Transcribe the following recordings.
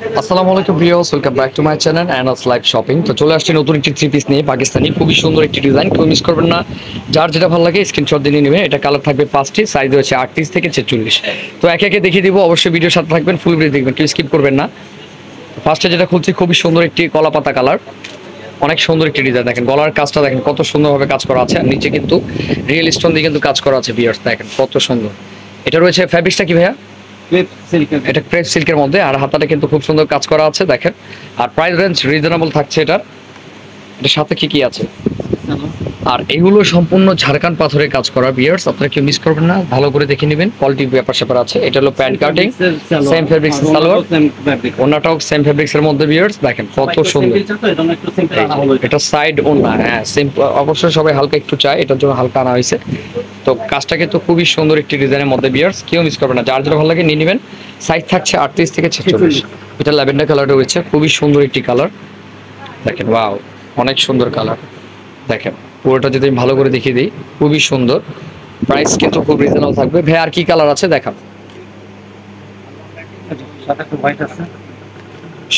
আসসালামু আলাইকুম viewers, welcome back to my channel Anas live shopping. তো চলে আসছি নতুন একটি থ্রি পিস নিয়ে, পাকিস্তানি খুবই সুন্দর একটি ডিজাইন, কেউ মিস করবেন না। যার যেটা ভালো লাগে স্ক্রিনশট দিয়ে নেবেন। এটা কালার থাকবে 5টি, সাইজ হচ্ছে 38 থেকে 46। তো একে একে দেখিয়ে দিব, অবশ্যই ভিডিওর সাথে থাকবেন, ফুল ভিডিও দেখবেন, কেউ স্কিপ করবেন না। ফার্স্টে যেটা খুলছি খুবই সুন্দর একটি কলা পাতা কালার, অনেক সুন্দর একটি ডিজাইন। দেখেন গলার কাজটা দেখেন কত সুন্দরভাবে কাজ করা আছে, আর নিচে কিন্তু রিয়েল স্টোন দিয়ে কিন্তু কাজ করা আছে। ভিউয়ার্স দেখেন কত সুন্দর। এটা রয়েছে ফ্যাব্রিক্সটা কি ভাইয়া? এটা ক্রেপ সিল্কের মধ্যে, আর হাতাটা কিন্তু খুব সুন্দর কাজ করা আছে দেখেন। আর প্রাইস রেঞ্জ রিজনেবল থাকছে এটার সাথে কি কি আছে। আর এগুলো সম্পূর্ণ ঝাড়খান্ড পাথরের কাজ করা। ভিউয়ার্স আপনারা কেউ মিস করবেন না, ভালো করে দেখে নেবেন, কোয়ালিটি ব্যাপার স্যাপার আছে। এটা হলো pant cutting, same fabrics salwar, ওন্নাটাও সেম ফেব্রিক্স এর মধ্যে। ভিউয়ার্স দেখেন কত সুন্দর। এটা সাইড ওন্না, হ্যাঁ সিম্পল, অবশ্যই সবাই হালকা একটু চায়, এটার জন্য হালকা আনা হয়েছে। তো কাজটা কিন্তু খুবই সুন্দর একটি ডিজাইনের মধ্যে। ভিউয়ার্স কেউ মিস করবেন না, যার যেটা ভালো লাগে নিয়ে নেবেন। সাইজ থাকছে 38 থেকে 46। এটা ল্যাভেন্ডার কালার রয়েছে, খুবই সুন্দর একটি কালার দেখেন। ওয়াও, অনেক সুন্দর কালার দেখেন। পুরোটা যদি আমি ভালো করে দেখিয়ে দিই, খুবই সুন্দর। প্রাইস কিন্তু খুব রিজনেবল থাকবে। ভাই আর কি কালার আছে দেখান।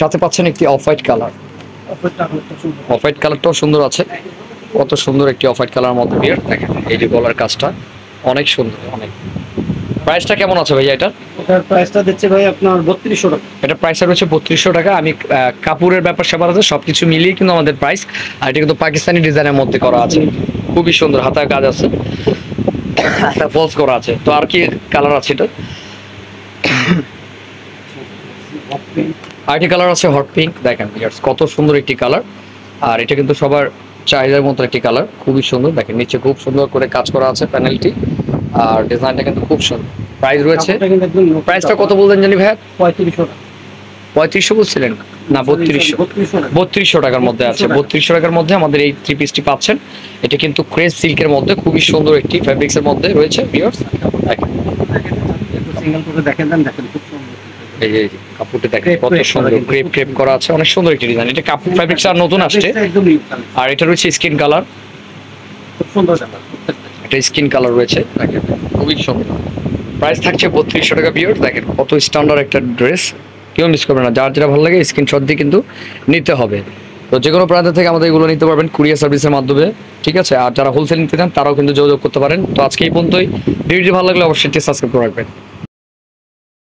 সাথে পাচ্ছেন একটি off white colour, off white কালারটাও সুন্দর আছে। কত সুন্দর একটি অফ হোয়াইট কালার মধ্যে বিয়ার দেখেন। এই যে গলার কাজটা অনেক সুন্দর, অনেক। প্রাইসটা কেমন আছে ভাইয়া? এটার প্রাইসটা দিচ্ছে ভাই আপনার 3200 টাকা। এটা প্রাইসটা রয়েছে 3200 টাকা। আমি কাপড়ের ব্যাপার স্যাপার আছে, সবকিছু মিলিয়ে কিন্তু আমাদের প্রাইস। আর এটা কিন্তু পাকিস্তানি ডিজাইনের মধ্যে করা আছে, খুবই সুন্দর, হাতার কাজ আছে, একটা ফলস করা আছে। তো আর কি কালার আছে? এটা আরেকটি কালার আছে হট পিঙ্ক দেখেন। কত সুন্দর একটি কালার, আর এটা কিন্তু সবার চাহিদার মতো একটি কালার, খুবই সুন্দর দেখেন। নিচে খুব সুন্দর করে কাজ করা আছে প্যানেলটি, আর ডিজাইনটা কিন্তু খুব সুন্দর। প্রাইস রয়েছে, প্রাইসটা কত বলতেন জানি ভাইয়া? 3500 টাকা। 3500 বলছিলেন না? 3200 টাকার মধ্যে আছে। 3200 টাকার মধ্যে আমাদের এই থ্রি পিসটি পাচ্ছেন। এটা কিন্তু ক্রেপ সিল্কের মধ্যে খুবই সুন্দর একটি ফ্যাব্রিক্সের মধ্যে রয়েছে। ভিউয়ার্স সিঙ্গেল করে দেখেন খুব সুন্দর। এই যে কাপড়টা দেখেন কত সুন্দর, ক্রেপ ক্রেপ করা আছে, অনেক সুন্দর একটি ডিজাইন। এটা কাপড় ফ্যাব্রিক্স আর নতুন আসছে। আর এটা রয়েছে স্কিন কালার, খুব সুন্দর কালার। এটা স্কিন কালার রয়েছে দেখেন, খুবই সুন্দর। প্রাইস থাকছে 3200 টাকা। ভিউয়ার্স দেখেন কত স্ট্যান্ডার্ড একটা ড্রেস, কেউ মিস করবে না। যার যেটা ভালো লাগে স্ক্রিনশট দিয়ে কিন্তু নিতে হবে। তো যে কোনো প্রান্ত থেকে আমাদের এগুলো নিতে পারবেন কুরিয়ার সার্ভিসের মাধ্যমে, ঠিক আছে। আর যারা হোলসেল নিতে চান তারাও কিন্তু যোগাযোগ করতে পারেন। তো আজকে এই পর্যন্তই। ভিডিওটি ভালো লাগলে অবশ্যই সাবস্ক্রাইব করে রাখবেন।